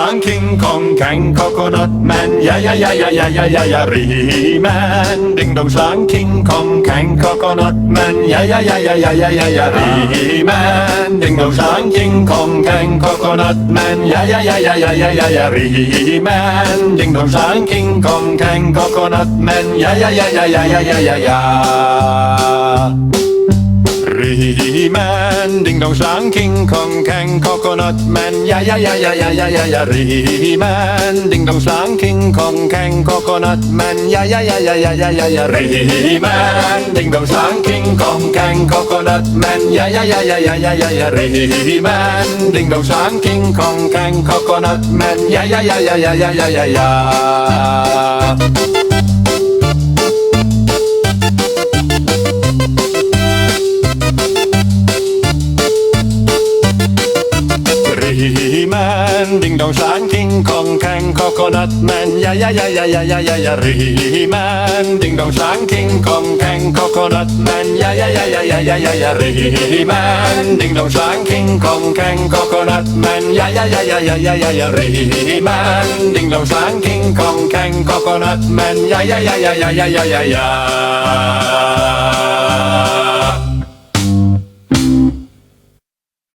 Dong, King Kong, Kang, Coconut Man, yeah, yeah, yeah, yeah, yeah, yeah, yeah, yeah, He-Man. Ding dong slang, King Kong, Kang, Coconut Man, yeah, yeah, yeah, yeah, yeah, yeah, yeah, yeah, He-Man. Ding dong slang, King Kong, Kang, Coconut Man, yeah, yeah, yeah, yeah, yeah, yeah, yeah, yeah, He-Man. Ding dong slang, King Kong, Kang, Coconut Man, yeah, yeah, yeah, yeah, yeah, yeah, yeah, yeah, yeah. He-Man, ding dong slang, King Kong, Kang, Coconut Man, yeah, yeah, yeah, yeah, yeah, yeah, yeah, yeah, He-Man, ding dong slang, King Kong, Kang, Coconut Man, yeah, yeah, yeah, yeah, yeah, yeah, yeah, yeah, He-Man, ding dong slang, King Kong, Kang, Coconut Man, yeah, yeah, yeah, yeah, yeah, yeah, yeah, yeah, He-Man, ding dong slang, King Kong, Kang, Coconut Man, yeah, yeah, yeah, yeah, yeah, yeah, yeah, yeah, yeah. He-Man, ding dong slang, King Kong, Kang, Coconut Man, yeah, yeah, yeah, yeah, yeah, yeah, yeah, yeah, He-Man, ding dong slang, King Kong, Kang, Coconut Man, yeah, yeah, yeah, yeah, yeah, yeah, yeah, yeah, He-Man, ding dong slang, King Kong, Kang, Coconut Man, yeah, yeah, yeah, yeah, yeah, yeah, yeah, yeah, He-Man, ding dong slang, King Kong, Kang, Coconut Man, yeah, yeah, yeah, yeah, yeah, yeah, yeah, yeah, yeah.